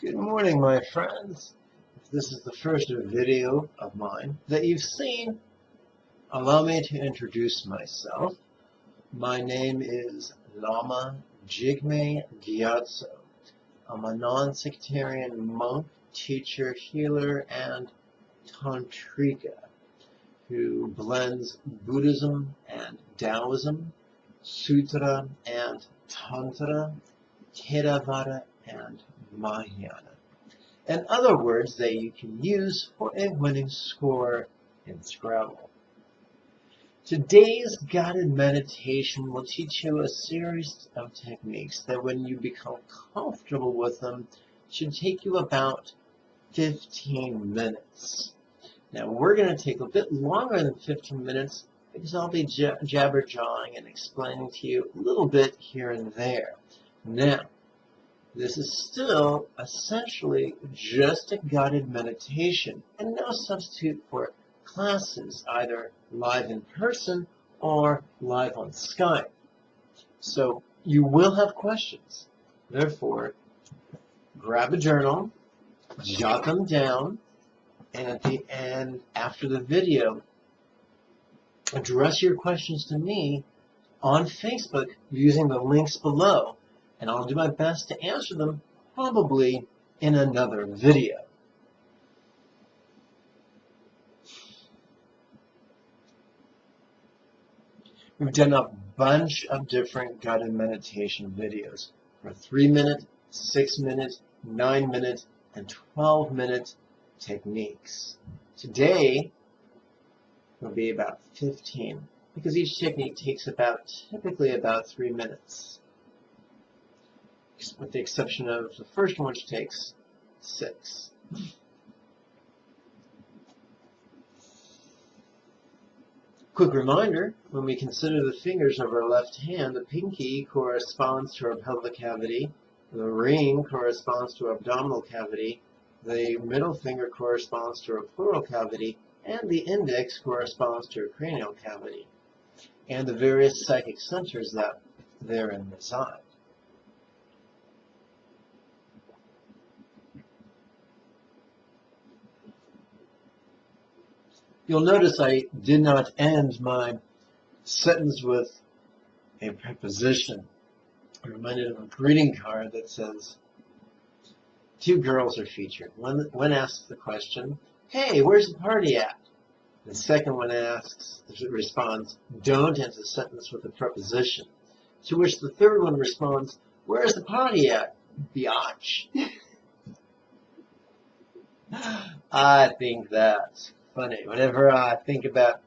Good morning, my friends. If this is the first video of mine that you've seen, allow me to introduce myself. My name is Lama Jigme. I'm a non-sectarian monk, teacher, healer, and tantrika who blends Buddhism and Taoism, Sutra and Tantra, Theravada and Mahayana. In other words, that you can use for a winning score in Scrabble. Today's guided meditation will teach you a series of techniques that when you become comfortable with them should take you about 15 minutes. Now we're going to take a bit longer than 15 minutes because I'll be jabber-jawing and explaining to you a little bit here and there. Now, this is still essentially just a guided meditation and no substitute for classes, either live in person or live on Skype. So you will have questions. Therefore, grab a journal, jot them down, and at the end, after the video, address your questions to me on Facebook using the links below. And I'll do my best to answer them, probably in another video. We've done a bunch of different guided meditation videos for 3-minute, 6-minute, 9-minute, and 12-minute techniques. Today will be about 15, because each technique takes typically about 3 minutes. With the exception of the first one, which takes 6. Quick reminder, when we consider the fingers of our left hand, the pinky corresponds to our pelvic cavity, the ring corresponds to our abdominal cavity, the middle finger corresponds to our pleural cavity, and the index corresponds to our cranial cavity, and the various psychic centers that therein reside. You'll notice I did not end my sentence with a preposition. I'm reminded of a greeting card that says, 2 girls are featured. One asks the question, hey, where's the party at? The second one responds, don't end the sentence with a preposition. To which the third one responds, where's the party at, biatch? I think that's funny. Whenever I think about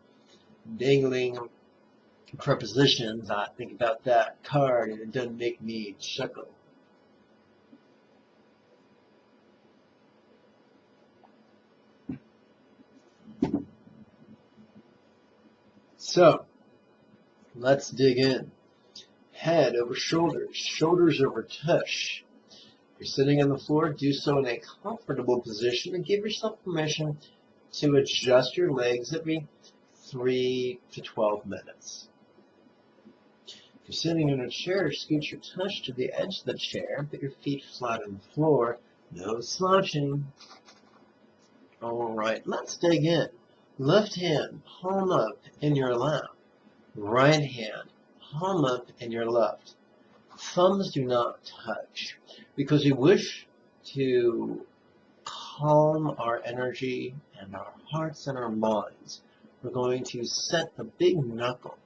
dangling prepositions, I think about that card, and it doesn't make me chuckle. So, let's dig in. Head over shoulders, shoulders over tush. If you're sitting on the floor, do so in a comfortable position and give yourself permission to adjust your legs every 3 to 12 minutes. If you're sitting in a chair, scoot your tush to the edge of the chair, put your feet flat on the floor, no slouching. Alright, let's dig in. Left hand, palm up in your lap. Right hand, palm up in your left. Thumbs do not touch because we wish to calm our energy and our hearts and our minds. We're going to set the big knuckle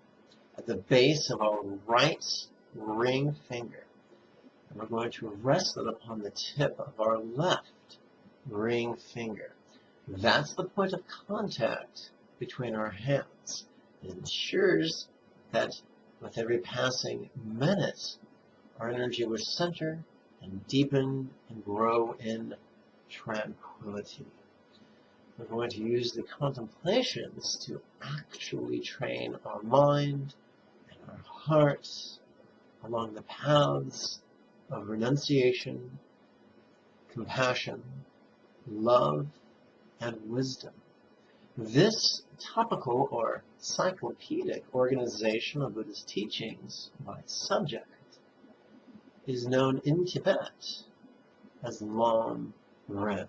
at the base of our right ring finger. And we're going to rest it upon the tip of our left ring finger. That's the point of contact between our hands. It ensures that with every passing minute, our energy will center and deepen and grow in tranquility. We're going to use the contemplations to actually train our mind and our hearts along the paths of renunciation, compassion, love, and wisdom. This topical or cyclopedic organization of Buddhist teachings by subject is known in Tibet as long rim,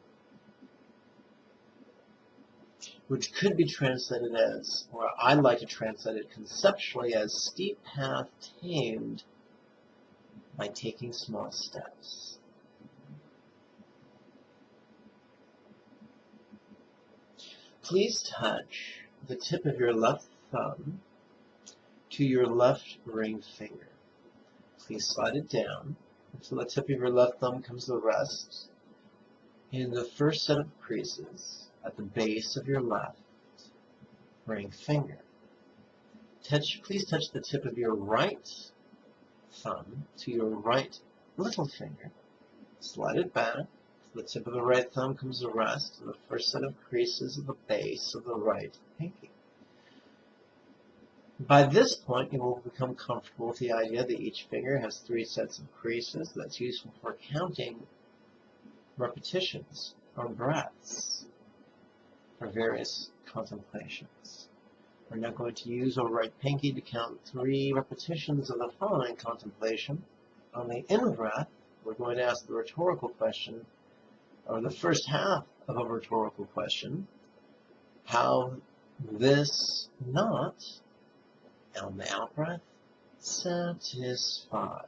which could be translated as, or I like to translate it conceptually as, steep path tamed by taking small steps. Please touch the tip of your left thumb to your left ring finger. Please slide it down until the tip of your left thumb comes to rest in the first set of creases at the base of your left ring finger. Please touch the tip of your right thumb to your right little finger. Slide it back till the tip of the right thumb comes to rest in the first set of creases at the base of the right pinky. By this point, you will become comfortable with the idea that each finger has 3 sets of creases. That's useful for counting repetitions or breaths for various contemplations. We're now going to use our right pinky to count 3 repetitions of the following contemplation. On the in-breath, we're going to ask the rhetorical question, or the first half of a rhetorical question, how this not, on the out-breath, satisfy.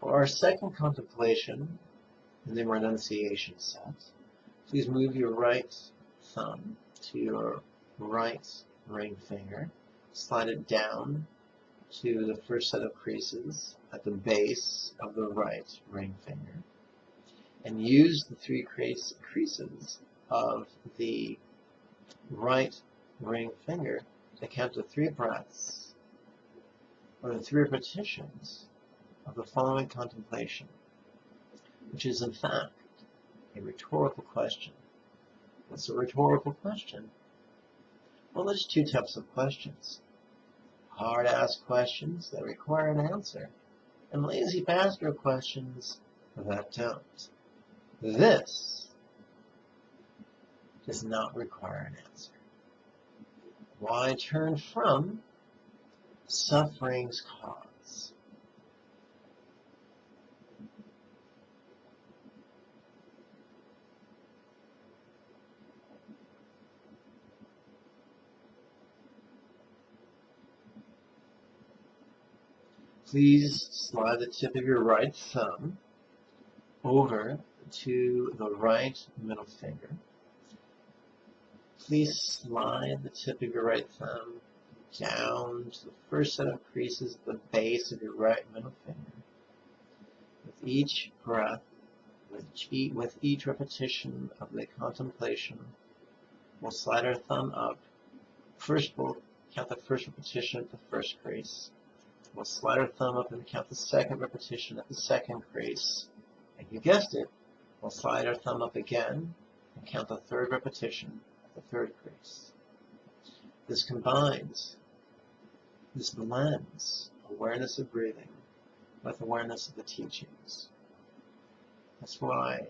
For our second contemplation, in the renunciation set, please move your right thumb to your right ring finger. Slide it down to the first set of creases at the base of the right ring finger. And use the 3 creases of the right ring finger to count to 3 breaths, or the 3 repetitions of the following contemplation, which is in fact a rhetorical question. What's a rhetorical question? Well, there's 2 types of questions. Hard-ass questions that require an answer, and lazy bastard questions that don't. This does not require an answer. Why turn from suffering's cause? Please slide the tip of your right thumb over to the right middle finger. Please slide the tip of your right thumb down to the first set of creases at the base of your right middle finger. With each breath, with each repetition of the contemplation, we'll slide our thumb up. First, we'll count the first repetition at the first crease. We'll slide our thumb up and count the second repetition at the second crease. And you guessed it, we'll slide our thumb up again and count the third repetition at the third crease. This combines, this blends awareness of breathing with awareness of the teachings. That's why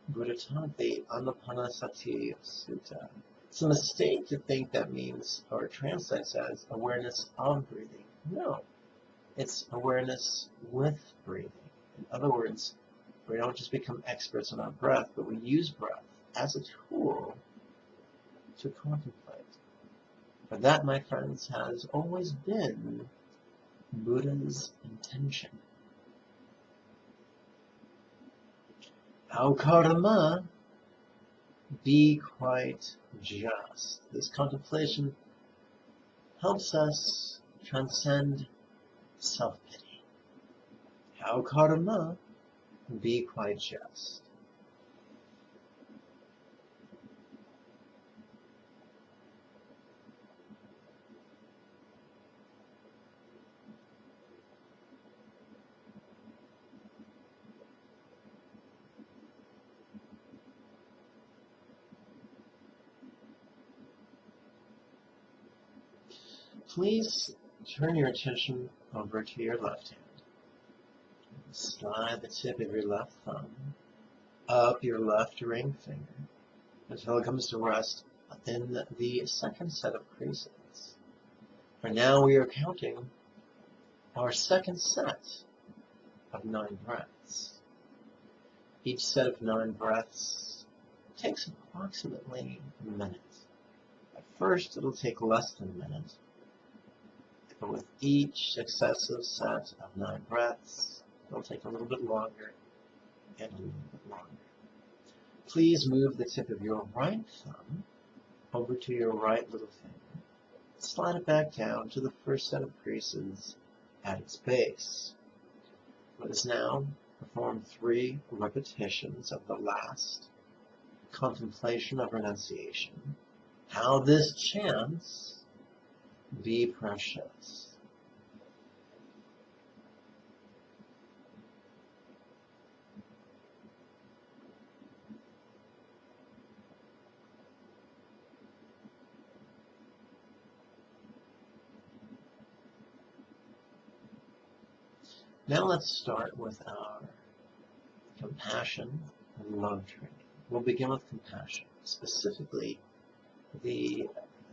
Buddha taught the Anapanasati Sutta. It's a mistake to think that means, or translates as, awareness of breathing. No. It's awareness with breathing. In other words, we don't just become experts on our breath, but we use breath as a tool to contemplate. For that, my friends, has always been Buddha's intention. How karma, be quite just. This contemplation helps us transcend self-pity. How karma, be quite just. Please turn your attention over to your left hand. Slide the tip of your left thumb up your left ring finger. until it comes to rest in the second set of creases. For now we are counting our second set of 9 breaths. Each set of 9 breaths takes approximately a minute. At first it'll take less than a minute, but with each successive set of 9 breaths, it'll take a little bit longer and a little bit longer. Please move the tip of your right thumb over to your right little finger. Slide it back down to the first set of creases at its base. Let us now perform 3 repetitions of the last contemplation of renunciation. How this chants, be precious. Now let's start with our compassion and love training. We'll begin with compassion, specifically the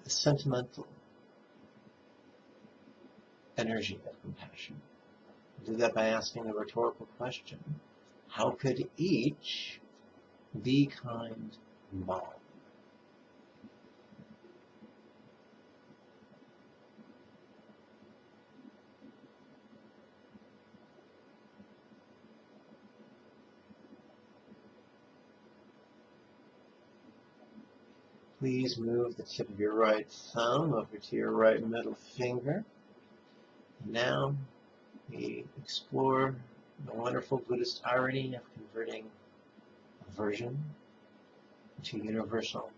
sentimental energy of compassion. We'll do that by asking a rhetorical question. How could each be kind mom? Please move the tip of your right thumb over to your right middle finger. Now we explore the wonderful Buddhist irony of converting aversion to universal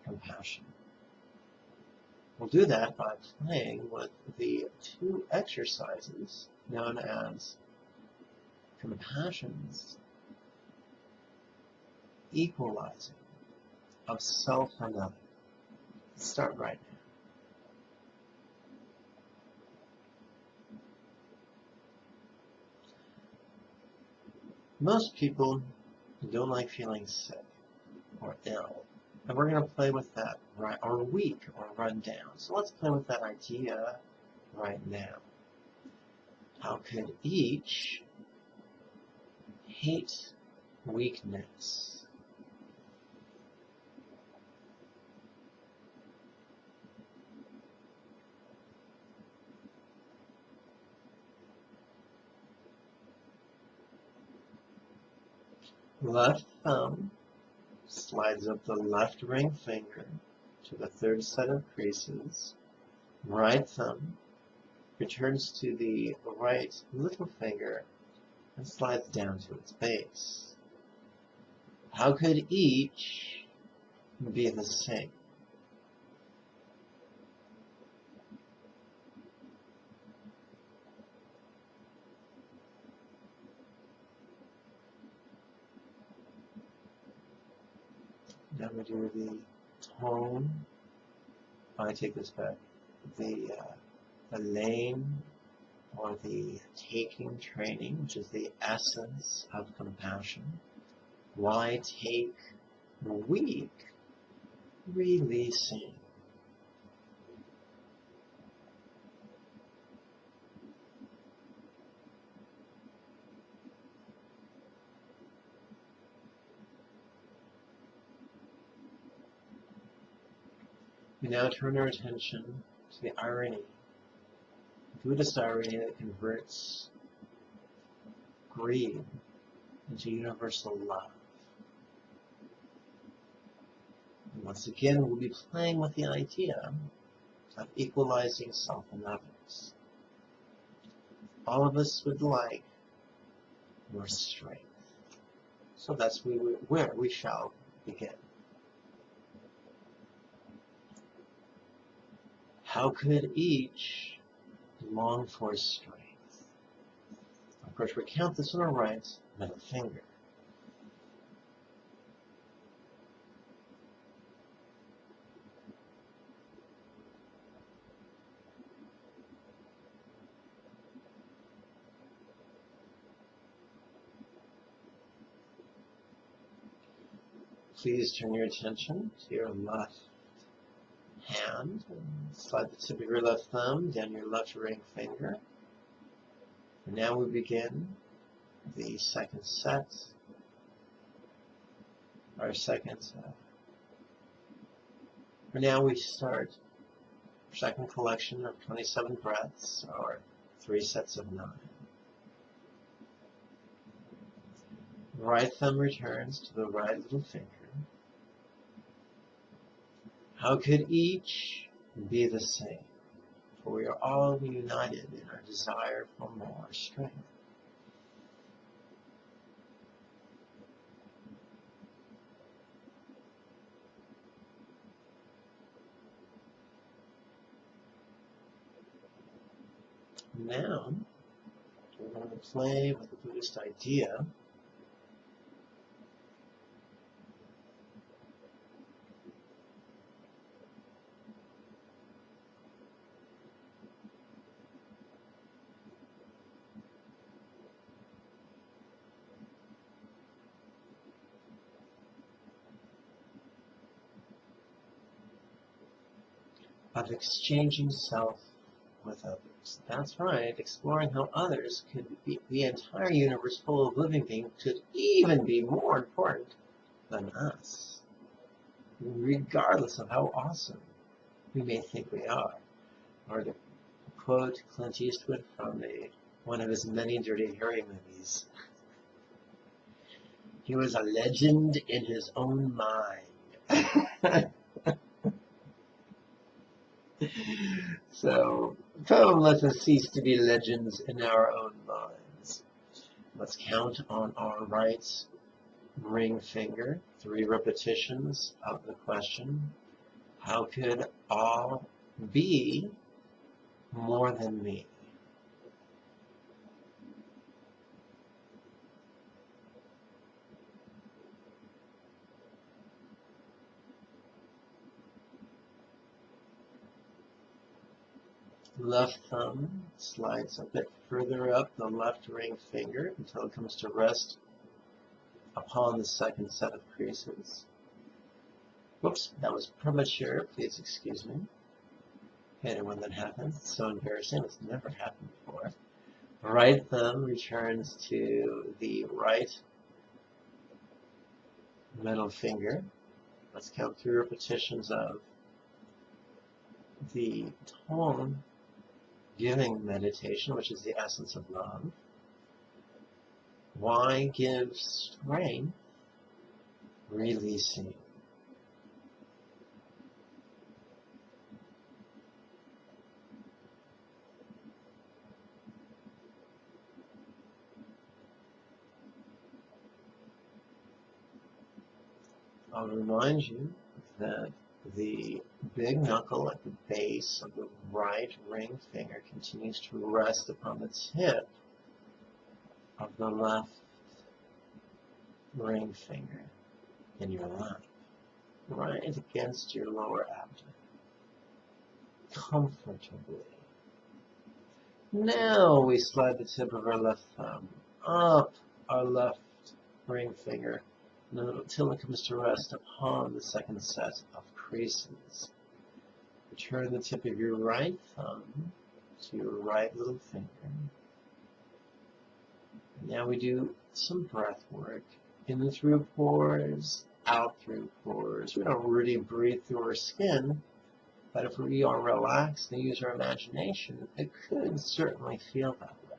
compassion. We'll do that by playing with the 2 exercises known as compassion's equalizing of self and other. Let's start right now. Most people don't like feeling sick or ill, and we're going to play with that, right, or weak or run down. So let's play with that idea right now. How could each hate weakness? Left thumb slides up the left ring finger to the 3rd set of creases. Right thumb returns to the right little finger and slides down to its base. How could each be the same? Now we do the tone. I take this back. The lane or the taking training, which is the essence of compassion. Why take the weak? Releasing. We now turn our attention to the irony, Buddhist irony that converts greed into universal love. And once again, we'll be playing with the idea of equalizing self and others. All of us would like more strength. So that's where we shall begin. How could each long for strength? Of course, we count this on our right middle finger. please turn your attention to your left hand. And slide the tip of your left thumb down your left ring finger. And now we begin the second set. Our second set. For now we start our second collection of 27 breaths, or 3 sets of 9. Right thumb returns to the right little finger. How could each be the same? For we are all united in our desire for more strength. Now, we're going to play with the Buddhist idea of exchanging self with others. That's right, exploring how others could be, the entire universe full of living beings could even be more important than us, regardless of how awesome we may think we are. Or to quote Clint Eastwood from one of his many Dirty Harry movies, he was a legend in his own mind. So, come, let us cease to be legends in our own minds. Let's count on our right ring finger, 3 repetitions of the question, how could all be more than me? Left thumb slides a bit further up the left ring finger until it comes to rest upon the second set of creases. Whoops, that was premature. Please excuse me. Hate it when that happens. It's so embarrassing. It's never happened before. Right thumb returns to the right middle finger. Let's count 3 repetitions of the tone giving meditation, which is the essence of love. Why give strength? Releasing. I'll remind you that the big knuckle at the base of the right ring finger continues to rest upon the tip of the left ring finger in your lap, right against your lower abdomen, comfortably. Now we slide the tip of our left thumb up our left ring finger until it comes to rest upon the second set of creases. Return the tip of your right thumb to your right little finger. Now we do some breath work. In through pores, out through pores. We don't really breathe through our skin, but if we are relaxed and use our imagination, it could certainly feel that way.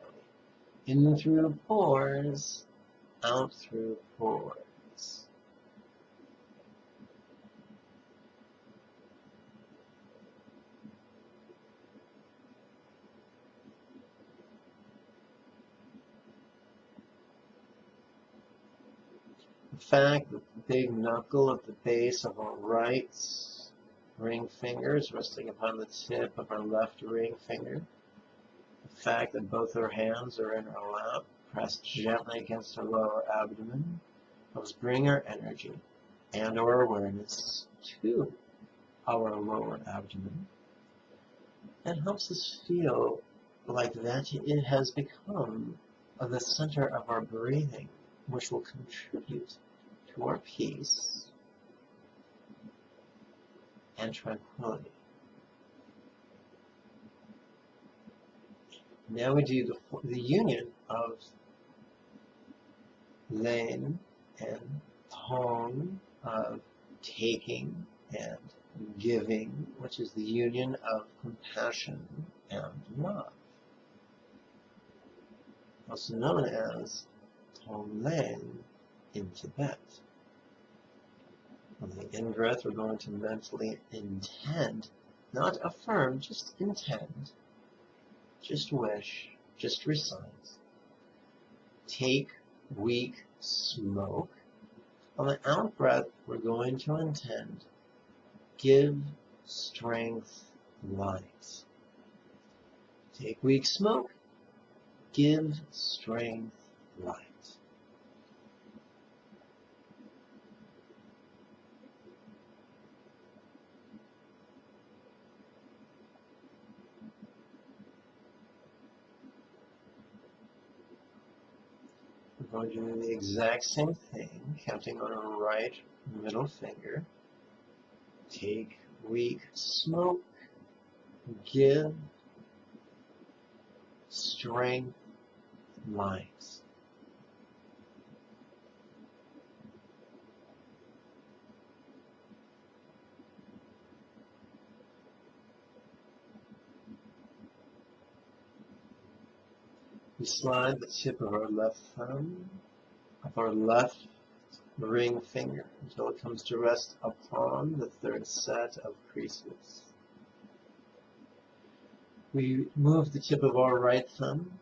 In through pores, out through pores. The fact that the big knuckle at the base of our right ring finger is resting upon the tip of our left ring finger. The fact that both our hands are in our lap, pressed gently against our lower abdomen, helps bring our energy and our awareness to our lower abdomen, and helps us feel like that it has become the center of our breathing, which will contribute to our peace and tranquility. Now we do the union of Len and Tong, of taking and giving, which is the union of compassion and love, also known as Tong Len in Tibet. On the in-breath, we're going to mentally intend, not affirm, just intend, just wish, just recite. Take, weak, smoke. On the out-breath, we're going to intend, give, strength, light. Take, weak, smoke. Give, strength, light. We're going to do the exact same thing, counting on our right middle finger. Take, weak, smoke. Give, strength, light. We slide the tip of our left thumb of our left ring finger until it comes to rest upon the third set of creases. We move the tip of our right thumb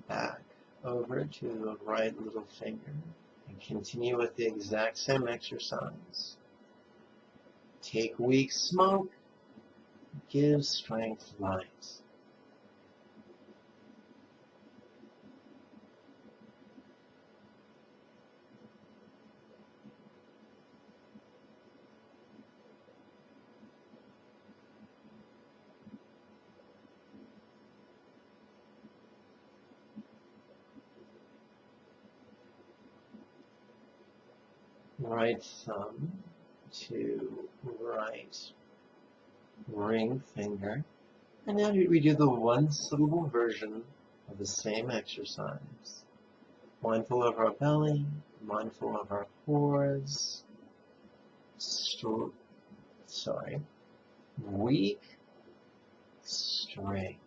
back over to the right little finger and continue with the exact same exercise. Take, weak, smoke. Give, strength, light. Right thumb to right ring finger. And now we do the one-syllable version of the same exercise. Mindful of our belly, mindful of our pores. Weak, strength.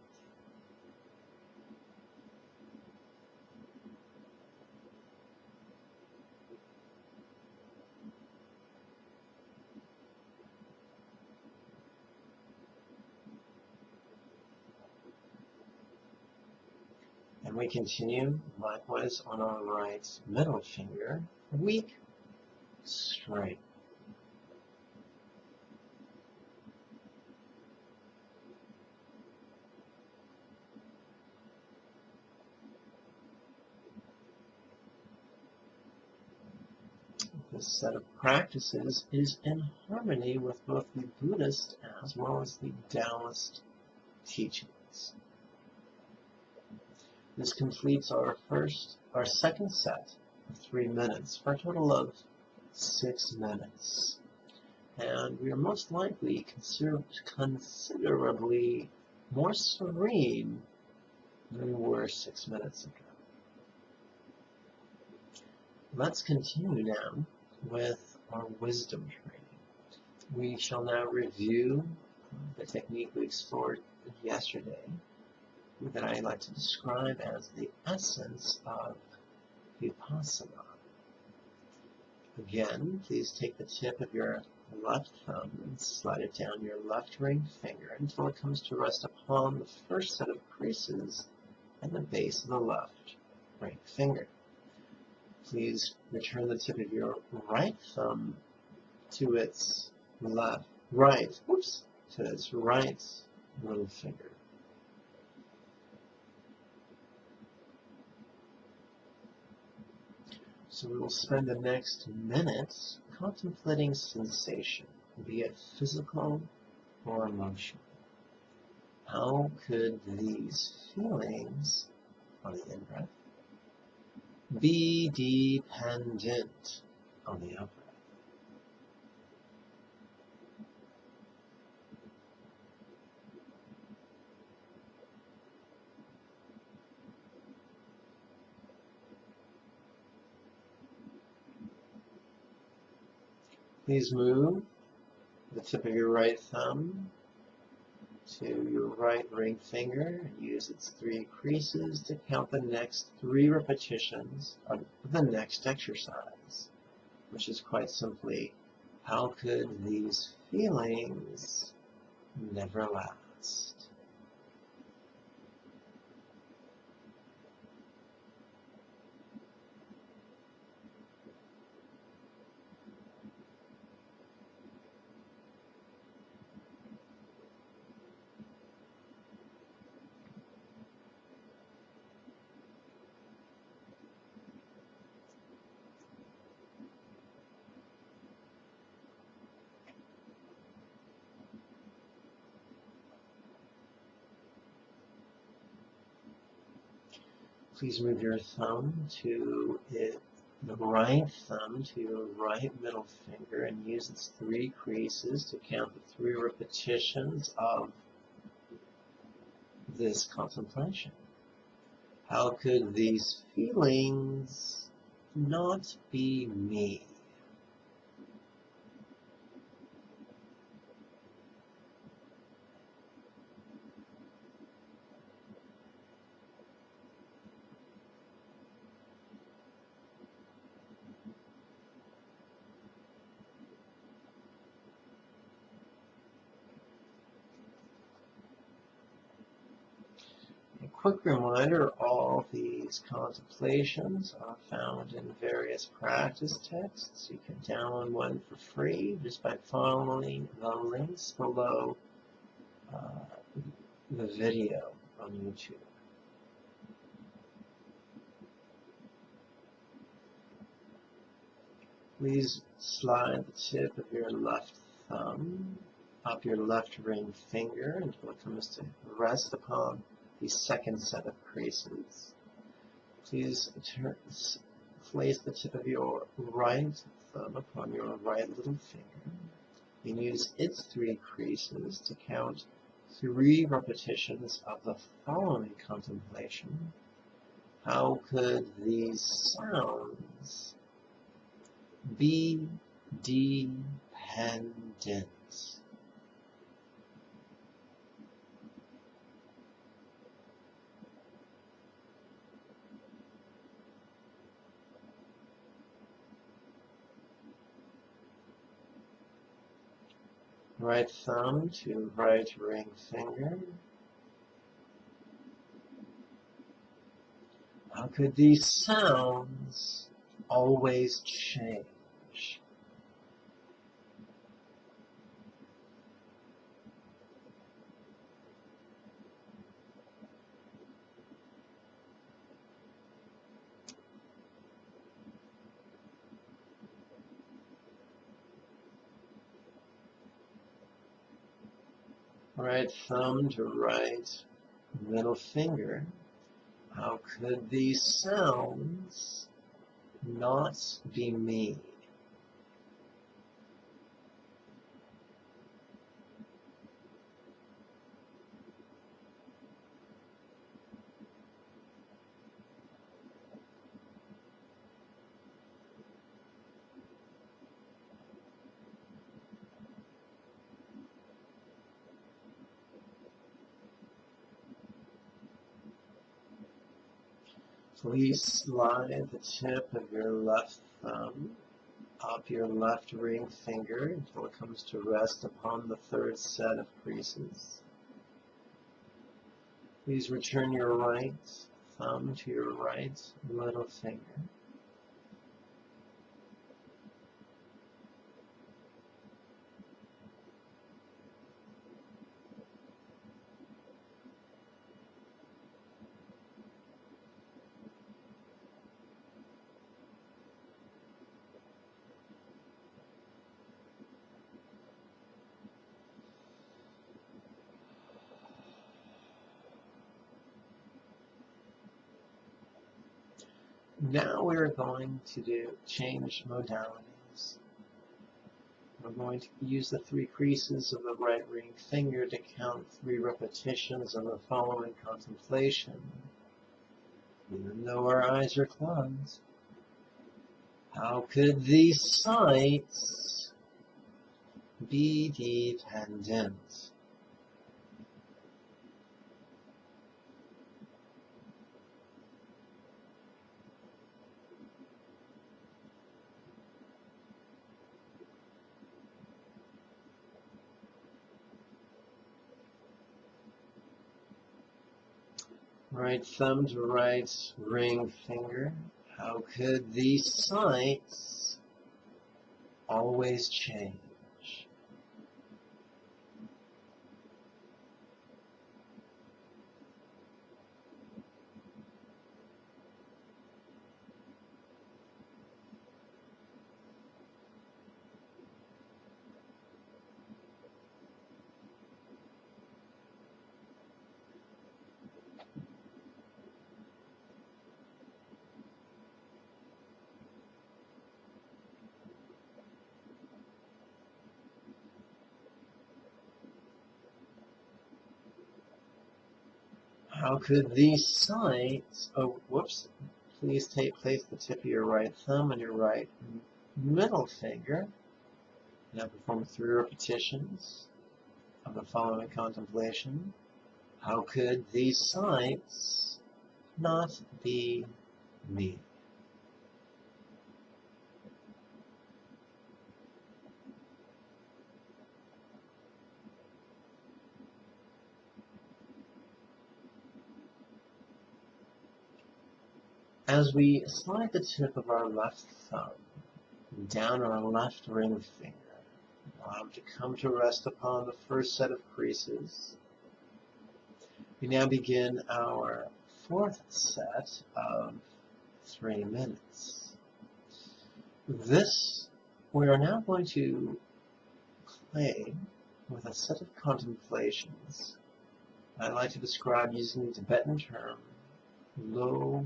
And we continue likewise on our right middle finger. Weak, strength. This set of practices is in harmony with both the Buddhist as well as the Taoist teachings. This completes our second set of 3 minutes for a total of 6 minutes. And we are most likely considerably more serene than we were 6 minutes ago. Let's continue now with our wisdom training. We shall now review the technique we explored yesterday that I like to describe as the essence of Vipassana. Again, please take the tip of your left thumb and slide it down your left ring finger until it comes to rest upon the first set of creases at the base of the left ring finger. Please return the tip of your right thumb to its right little finger. So we will spend the next minute contemplating sensation, be it physical or emotional. How could these feelings on the in-breath be dependent on the out-breath? Please move the tip of your right thumb to your right ring finger and use its 3 creases to count the next 3 repetitions of the next exercise, which is quite simply, how could these feelings never last? Please move your thumb to the right thumb to your right middle finger and use its 3 creases to count the 3 repetitions of this contemplation. How could these feelings not be me? A quick reminder, all these contemplations are found in various practice texts. You can download one for free just by following the links below the video on YouTube. Please slide the tip of your left thumb up your left ring finger until it comes to rest upon the second set of creases. Please place the tip of your right thumb upon your right little finger and use its 3 creases to count 3 repetitions of the following contemplation. How could these sounds be dependent? Right thumb to right ring finger. How could these sounds always change? Right thumb to right middle finger. How could these sounds not be me? Please slide the tip of your left thumb up your left ring finger until it comes to rest upon the 3rd set of creases. Please return your right thumb to your right middle finger. Now we're going to change modalities. We're going to use the 3 creases of the right ring finger to count 3 repetitions of the following contemplation. Even though our eyes are closed, how could these sights be dependent. Right thumb to right ring finger. How could these sights always change? How could these sights, oh, whoops, please place the tip of your right thumb on your right middle finger. Now perform 3 repetitions of the following contemplation. How could these sights not be me? As we slide the tip of our left thumb down our left ring finger, allow it to come to rest upon the first set of creases. We now begin our 4th set of 3 minutes. We are now going to play with a set of contemplations I like to describe using the Tibetan term Lorig.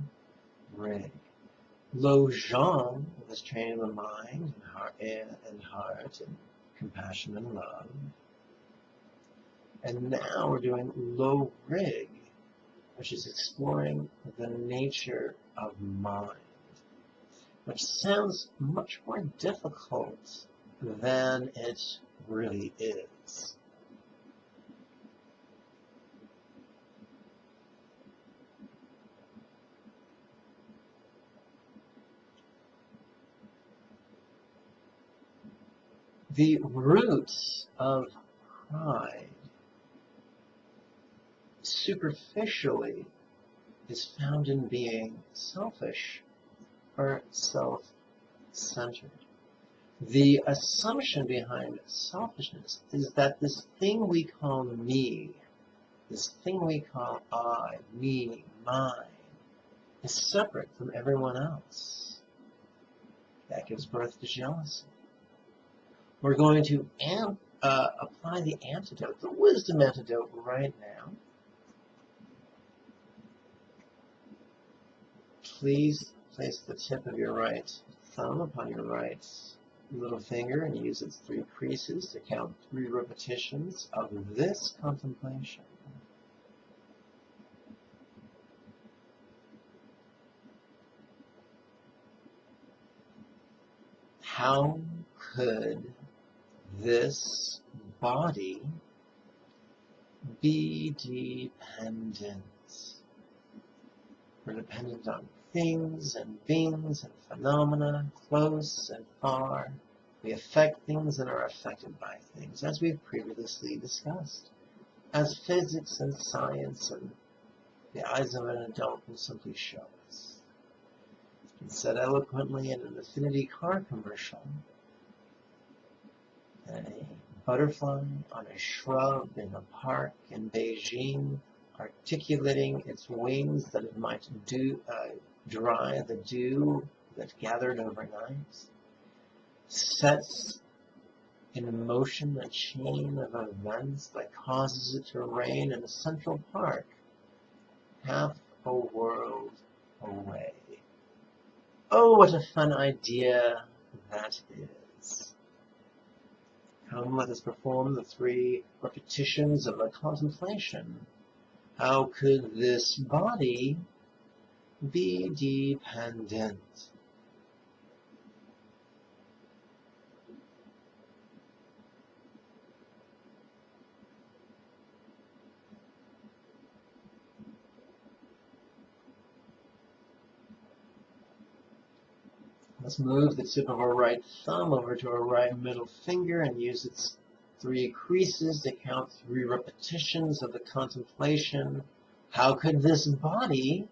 Lo Zhang is training the mind and heart and compassion and love. And now we're doing Lorig, which is exploring the nature of mind, which sounds much more difficult than it really is. The roots of pride superficially is found in being selfish or self-centered. The assumption behind selfishness is that this thing we call me, this thing we call I, me, mine, is separate from everyone else. That gives birth to jealousy. We're going to apply the antidote, the wisdom antidote right now. Please place the tip of your right thumb upon your right little finger and use its 3 creases to count 3 repetitions of this contemplation. How could this body be dependent? We're dependent on things and beings and phenomena, close and far. We affect things and are affected by things, as we've previously discussed. As physics and science and the eyes of an adult will simply show us. It's been said eloquently in an Affinity car commercial. A butterfly on a shrub in a park in Beijing, articulating its wings that it might dry the dew that gathered overnight, sets in motion a chain of events that causes it to rain in a central park, half a world away. Oh, what a fun idea that is. Come, let us perform the 3 repetitions of a contemplation. How could this body be dependent? Let's move the tip of our right thumb over to our right middle finger and use its 3 creases to count 3 repetitions of the contemplation. How could this body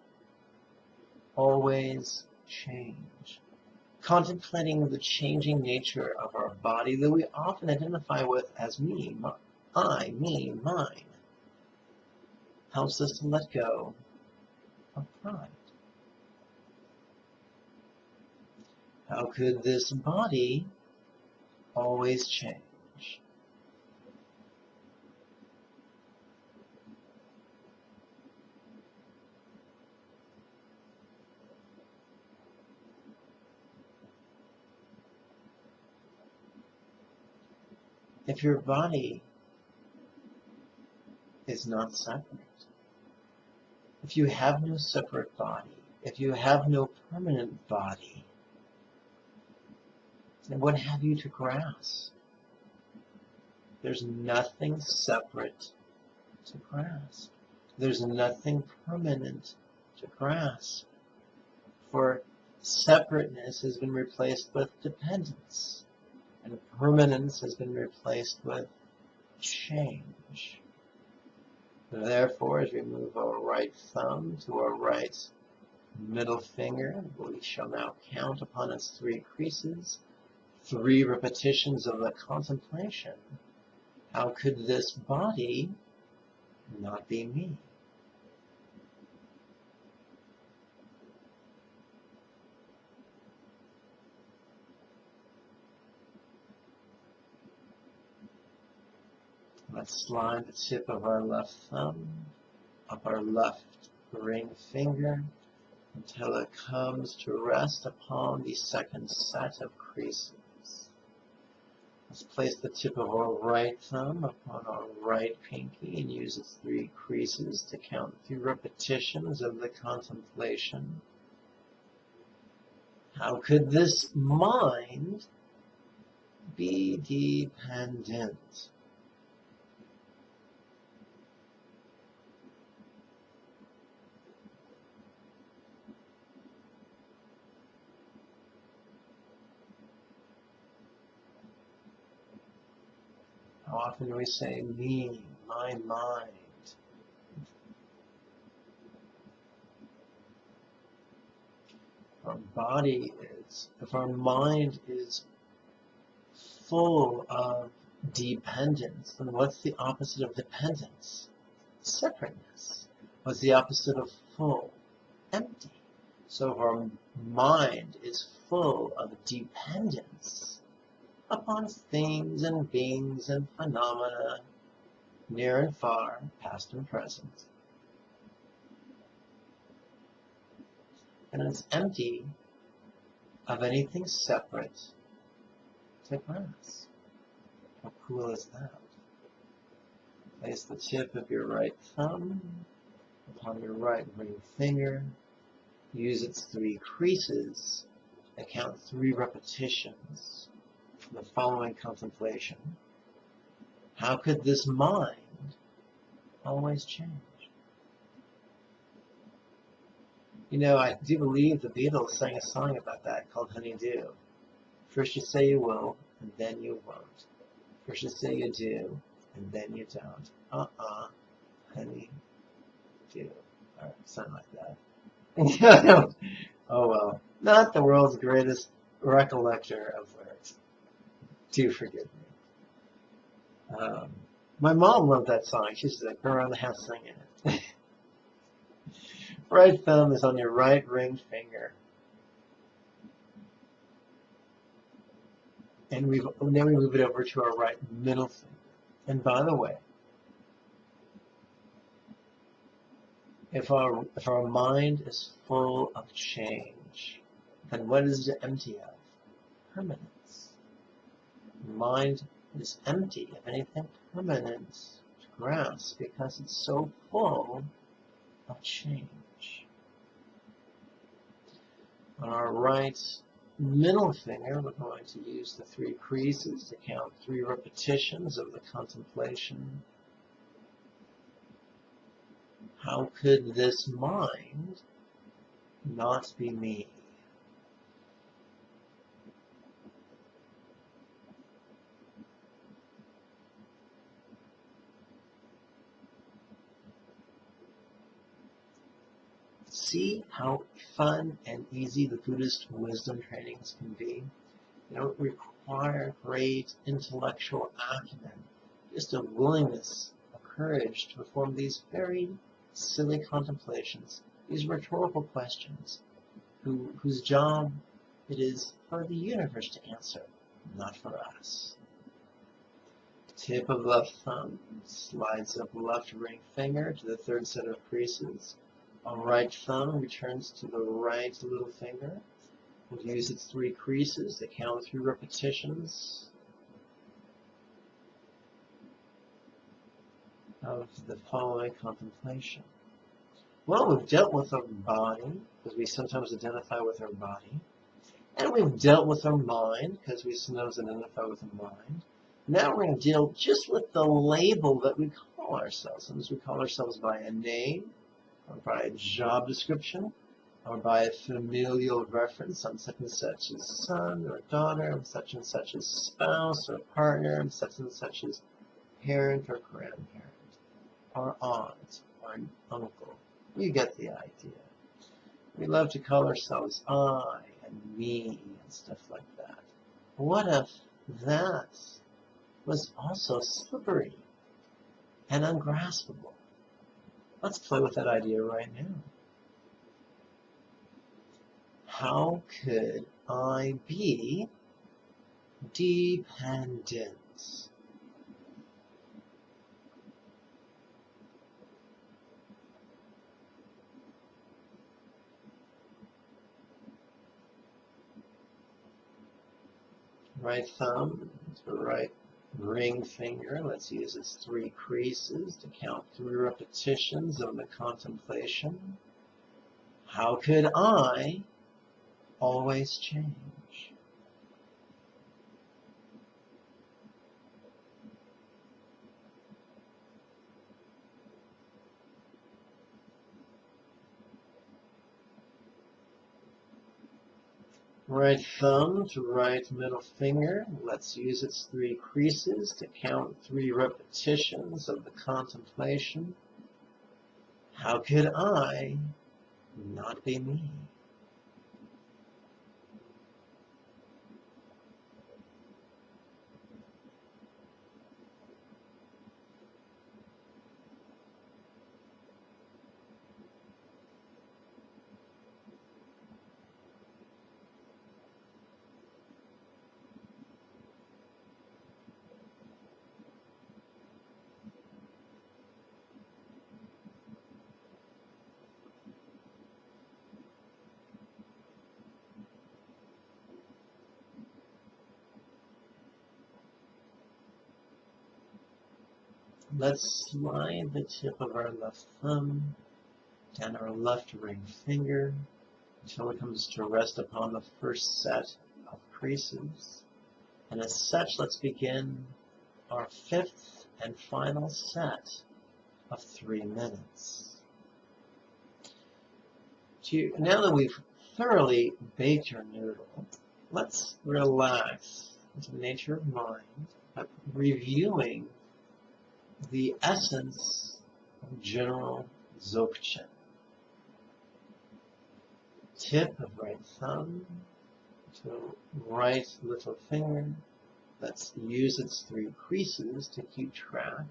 always change? Contemplating the changing nature of our body that we often identify with as me, I, me, mine, helps us to let go of pride. How could this body always change? If your body is not separate, if you have no separate body, if you have no permanent body, then what have you to grasp? There's nothing separate to grasp. There's nothing permanent to grasp. For separateness has been replaced with dependence, and permanence has been replaced with change. Therefore, as we move our right thumb to our right middle finger, we shall now count upon its 3 creases, 3 repetitions of the contemplation. How could this body not be me? Let's slide the tip of our left thumb up our left ring finger until it comes to rest upon the second set of creases. Let's place the tip of our right thumb upon our right pinky and use its 3 creases to count 3 repetitions of the contemplation. How could this mind be dependent? How often do we say, me, my mind? Our body is, if our mind is full of dependence, then what's the opposite of dependence? Separateness. What's the opposite of full? Empty. So if our mind is full of dependence upon things and beings and phenomena, near and far, past and present, and it's empty of anything separate to grasp. How cool is that? Place the tip of your right thumb upon your right ring finger. Use its 3 creases and count 3 repetitions of the following contemplation. How could this mind always change? You know, I do believe the Beatles sang a song about that called Honey Do. First you say you will, and then you won't. First you say you do, and then you don't. Honey do. Or something like that. Oh well. Not the world's greatest recollector of lyrics. Do forgive me. My mom loved that song. She used to go around the house singing it. Right thumb is on your right ring finger. And then we move it over to our right middle finger. And by the way, if our mind is full of change, then what is it empty of? Permanence. Mind is empty of anything permanent to grasp because it's so full of change. On our right middle finger, we're going to use the 3 creases to count 3 repetitions of the contemplation. How could this mind not be me? See how fun and easy the Buddhist wisdom trainings can be? They don't require great intellectual acumen, just a willingness, a courage to perform these very silly contemplations, these rhetorical questions, whose job it is for the universe to answer, not for us. Tip of left thumb slides up left ring finger to the third set of creases. Right thumb returns to the right little finger. We'll use its 3 creases to count through repetitions of the following contemplation. Well, we've dealt with our body, because we sometimes identify with our body. And we've dealt with our mind, because we sometimes identify with our mind. Now we're going to deal just with the label that we call ourselves. Sometimes we call ourselves by a name, or by a job description, or by a familial reference. I'm such and such as son or daughter, I'm such and such as spouse or partner, I'm such and such as parent or grandparent, or aunt or uncle. You get the idea. We love to call ourselves I and me and stuff like that. What if that was also slippery and ungraspable? Let's play with that idea right now. How could I be dependent? Right thumb to right ring finger. Let's use its 3 creases to count 3 repetitions of the contemplation. How could I always change? Right thumb to right middle finger. Let's use its 3 creases to count 3 repetitions of the contemplation. How could I not be me? Let's slide the tip of our left thumb down our left ring finger until it comes to rest upon the first set of creases. And as such, let's begin our 5th and final set of 3 minutes. Now that we've thoroughly baked your noodle, let's relax into the nature of mind by reviewing the essence of general Dzogchen. Tip of right thumb to right little finger. Let's use its 3 creases to keep track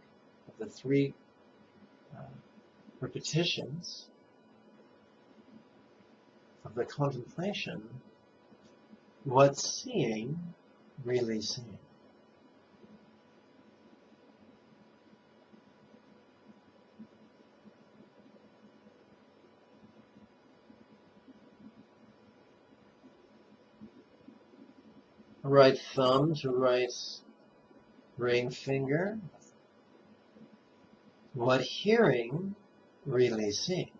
of the 3 repetitions of the contemplation. What's seeing really seeing? Right thumb to right ring finger. What hearing really seeing?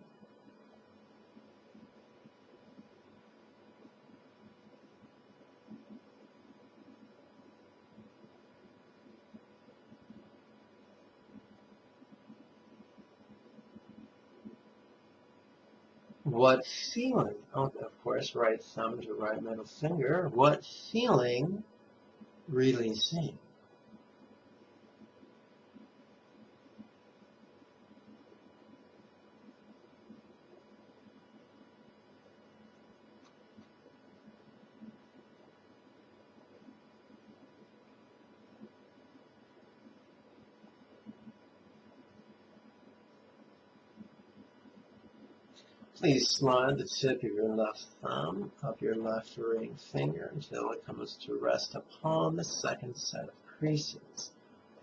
What feeling? Oh, of course, right thumb to right middle finger. What feeling really seeing? Please slide the tip of your left thumb up your left ring finger until it comes to rest upon the second set of creases.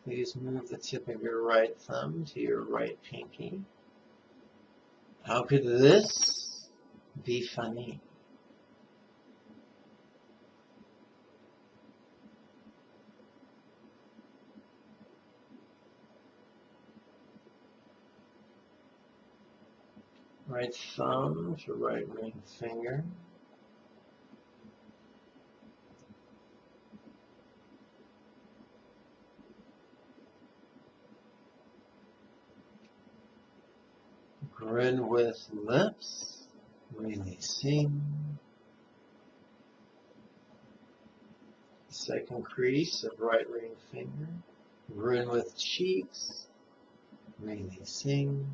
Please move the tip of your right thumb to your right pinky. How could this be funny? Right thumb to right ring finger. Grin with lips, releasing. Second crease of right ring finger. Grin with cheeks, releasing.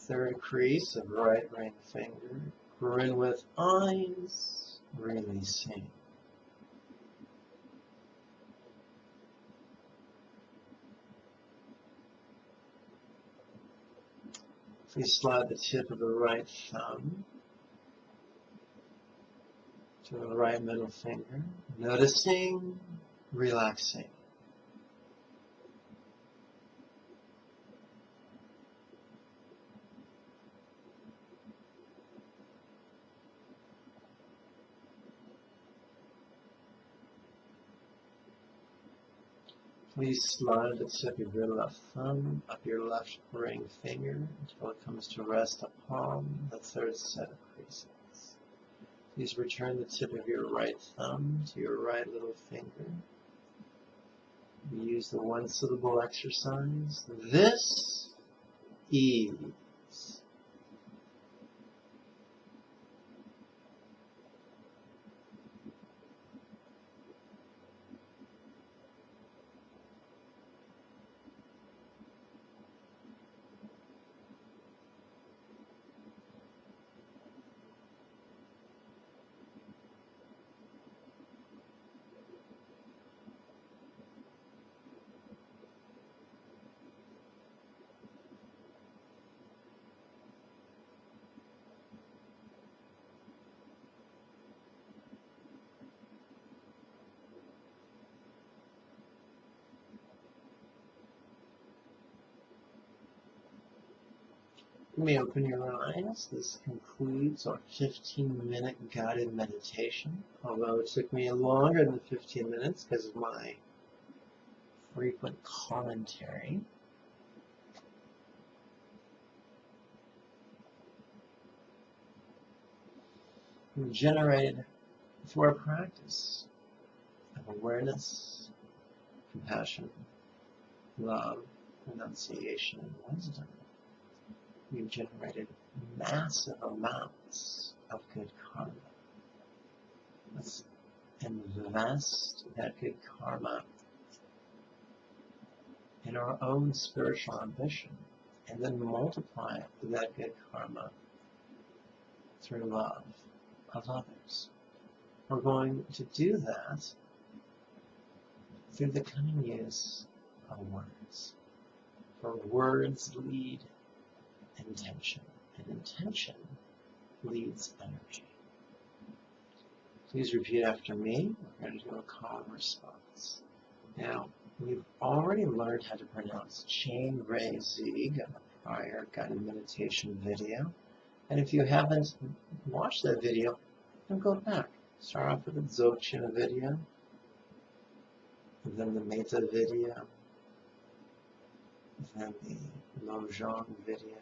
Third crease of right ring finger. Grin with eyes, releasing. Please slide the tip of the right thumb to the right middle finger, noticing, relaxing. Please slide the tip of your left thumb up your left ring finger until it comes to rest upon the third set of creases. Please return the tip of your right thumb to your right little finger. Use the one-syllable exercise. This ease. You may open your eyes. This concludes our 15-minute guided meditation. Although it took me longer than 15 minutes because of my frequent commentary. We've generated through our practice of awareness, compassion, love, renunciation, and wisdom. We've generated massive amounts of good karma. Let's invest that good karma in our own spiritual ambition and then multiply that good karma through love of others. We're going to do that through the cunning use of words. For words lead intention, and intention leads energy. Please repeat after me. We're going to do a calm response. Now, we've already learned how to pronounce Chain Ray Zig in a prior guided meditation video. And if you haven't watched that video, then go back. Start off with the Dzogchen video, and then the Metta video, then the Lojong video,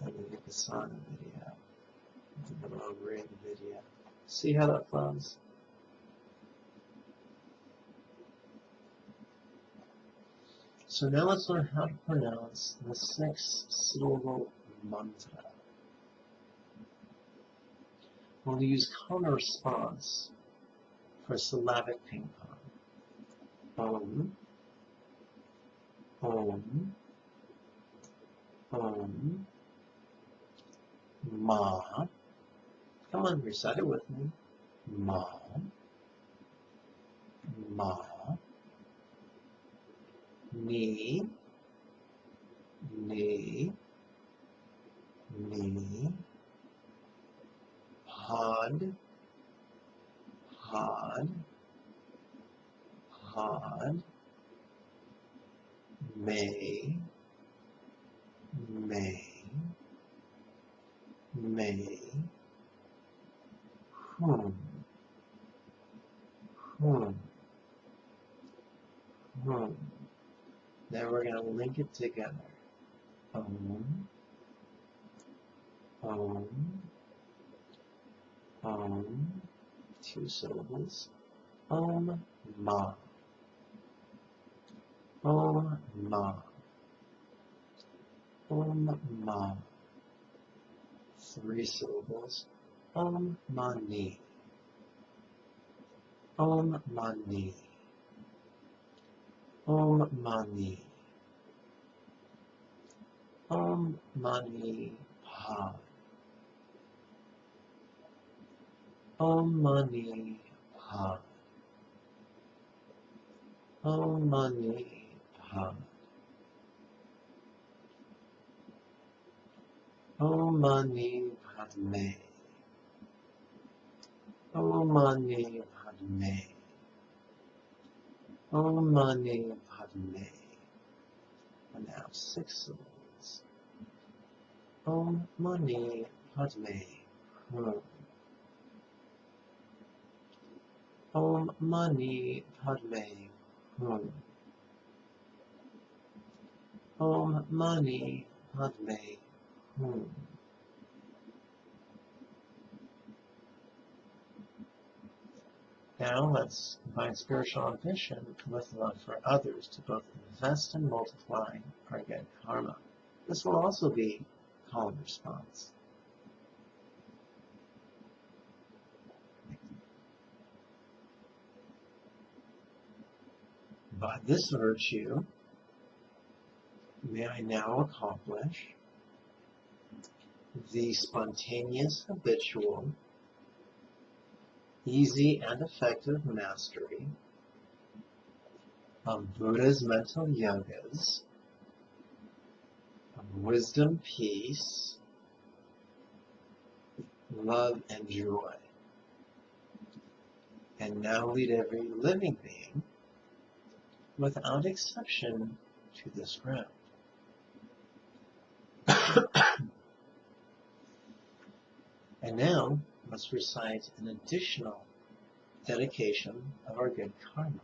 then the Vipassana video, then the Lorig video. See how that flows? So now let's learn how to pronounce the 6-syllable mantra. We'll use counter response for syllabic ping pong. Om, ma. Come on, recite it with me. Ma, ma, ni, Ni, Ni, Had, Had, Had, May, May, May, Whom, Whom, Whom. Now we're going to link it together. Om, 2 syllables. Om, Ma. Om, Ma. Om, Ma. 3 syllables. Om, Mani. Om, Mani. Om, Mani. Om, Mani, Pa. Om, Mani, Pa. Om, Mani, Pa. Om, Mani, Padme. Om, Mani, Padme. Om, Mani, Padme. And now 6 syllables. Om, Mani, Padme, Hum. Om, Mani, Padme, Hum. Om, Mani, Padme, Hum. Now let's combine spiritual ambition with love for others to both invest and multiply our good karma. This will also be call and response. By this virtue, may I now accomplish the spontaneous, habitual, easy and effective mastery of Buddha's mental yogas, of wisdom, peace, love, and joy, and now lead every living being, without exception, to this ground. And now, let's recite an additional dedication of our good karma.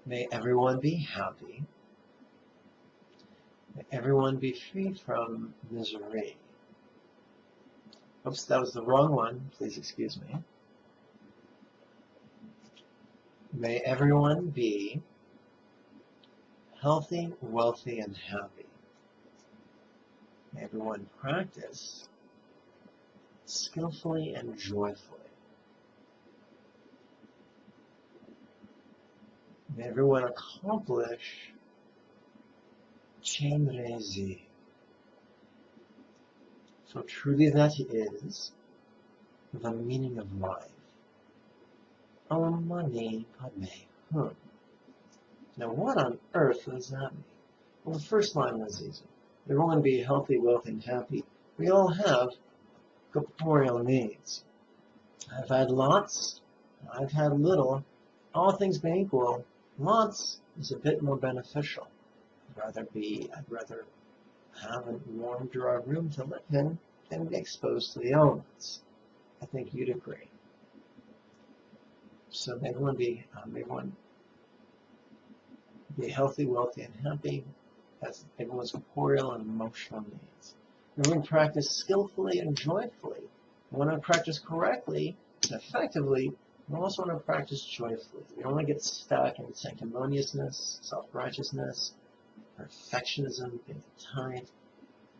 May everyone be happy. May everyone be free from misery. Oops, that was the wrong one. Please excuse me. May everyone be healthy, wealthy, and happy. May everyone practice skillfully and joyfully. May everyone accomplish Chenrezi. For truly that is the meaning of life. Om Mani Padme Hum. Now what on earth does that mean? Well, the first line was easy. Everyone be healthy, wealthy, and happy. We all have corporeal needs. I've had lots, I've had little. All things being equal, lots is a bit more beneficial. I'd rather have a warm, dry room to live in than be exposed to the elements. I think you'd agree. So everyone be healthy, wealthy, and happy. That's everyone's corporeal and emotional needs. Everyone practice skillfully and joyfully. We want to practice correctly and effectively. We also want to practice joyfully. We don't want to get stuck in sanctimoniousness, self-righteousness, perfectionism, being tight.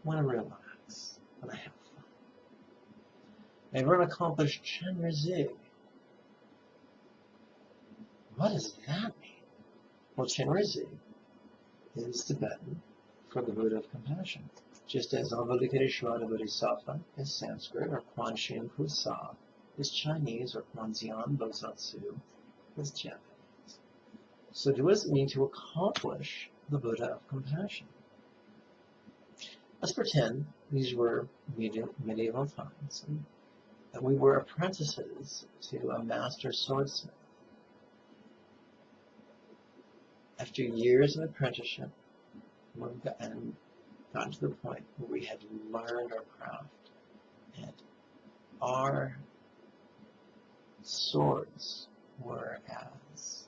We want to relax. We want to have fun. Everyone accomplish Chenrezi. What does that mean? Well, Chenrezi is Tibetan for the Buddha of compassion, just as Avalokiteshvara Bodhisattva is Sanskrit, or Kwanshin Pusa is Chinese, or Kwanzian Bosatsu is Japanese. So what does it mean to accomplish the Buddha of compassion. Let's pretend these were medieval times and that we were apprentices to a master swordsmith. After years of apprenticeship, we've gotten to the point where we had learned our craft, and our swords were as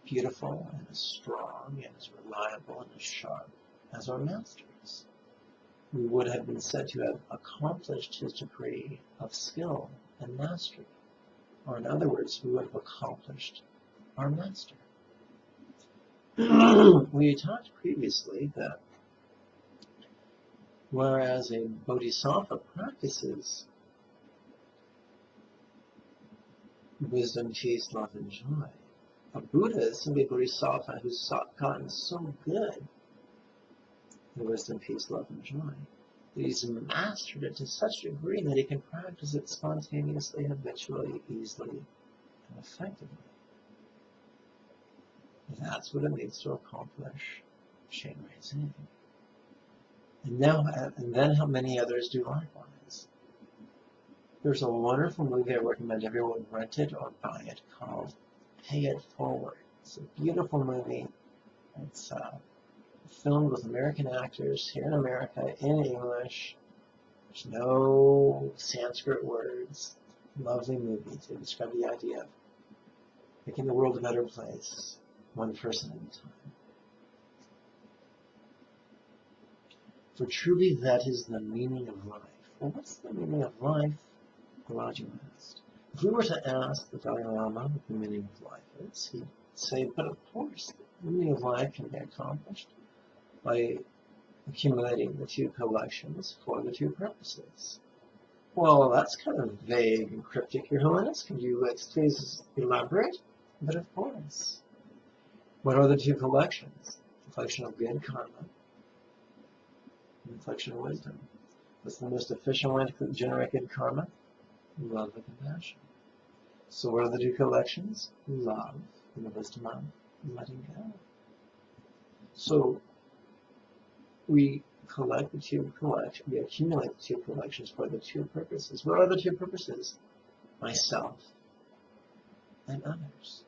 beautiful and as strong and as reliable and as sharp as our masters. We would have been said to have accomplished his degree of skill and mastery, or in other words, we would have accomplished our master. We talked previously that whereas a bodhisattva practices wisdom, peace, love, and joy, a Buddha is simply a bodhisattva who's gotten so good in wisdom, peace, love, and joy that he's mastered it to such a degree that he can practice it spontaneously, habitually, easily, and effectively. That's what it means to accomplish chain raising. And then how many others do likewise. There's a wonderful movie I recommend everyone rent it or buy it called Pay It Forward. It's a beautiful movie. It's filmed with American actors here in America in English. There's no Sanskrit words. Lovely movie to describe the idea of making the world a better place, one person at a time. For truly that is the meaning of life. Well, what's the meaning of life? Glad you asked. If we were to ask the Dalai Lama what the meaning of life is, he'd say, but of course, the meaning of life can be accomplished by accumulating the two collections for the two purposes. Well, that's kind of vague and cryptic, Your Holiness. Can you please elaborate? But of course. What are the two collections? The collection of good karma and the collection of wisdom. What's the most efficient way to generate good karma? Love and compassion. So what are the two collections? Love and the wisdom of letting go. So we collect the two collections, we accumulate the two collections for the two purposes. What are the two purposes? Myself and others.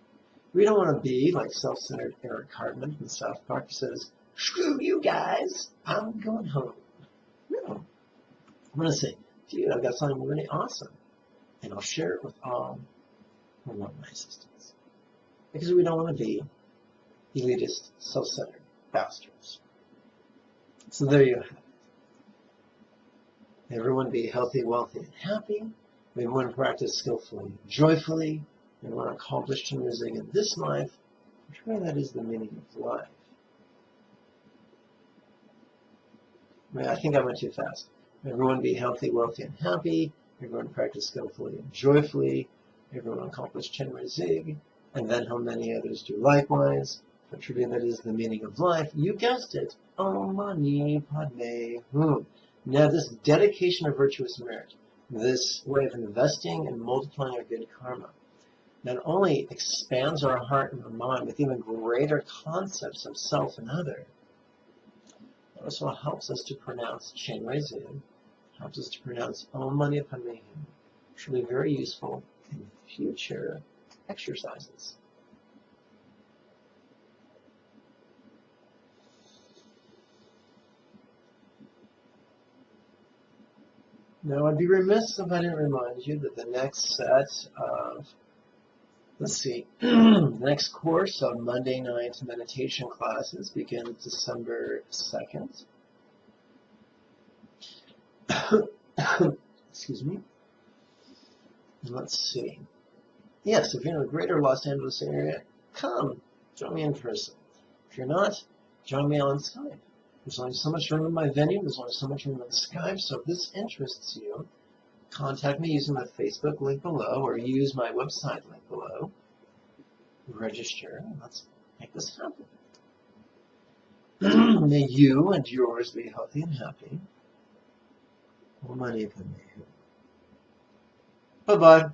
We don't want to be like self-centered Eric Cartman from South Park who says, screw you guys, I'm going home. No. I'm going to say, dude, I've got something really awesome, and I'll share it with all who want my assistance. Because we don't want to be elitist, self-centered bastards. So there you have it. May everyone be healthy, wealthy, and happy. May everyone practice skillfully, joyfully. May everyone accomplish Chinrezig in this life. Truly, that is the meaning of life. I think I went too fast. May everyone be healthy, wealthy, and happy. May everyone practice skillfully and joyfully. May everyone accomplish Chinrezig. And then how many others do likewise. But truly, that is the meaning of life. You guessed it. Om Mani Padme Hum. Now, this dedication of virtuous merit, this way of investing and multiplying our good karma, not only expands our heart and our mind with even greater concepts of self and other, it also helps us to pronounce Chinrezig, helps us to pronounce Om Mani Padme Hum, which will be very useful in future exercises. Now, I'd be remiss if I didn't remind you that the next set of, the next course of Monday night meditation classes begins December 2nd. Excuse me. Let's see. Yes, if you're in the greater Los Angeles area, come, join me in person. If you're not, join me on Skype. There's only so much room in my venue. There's only so much room on Skype. So if this interests you, contact me using the Facebook link below or use my website link below. Register. Let's make this happen. May you and yours be healthy and happy. Bye-bye.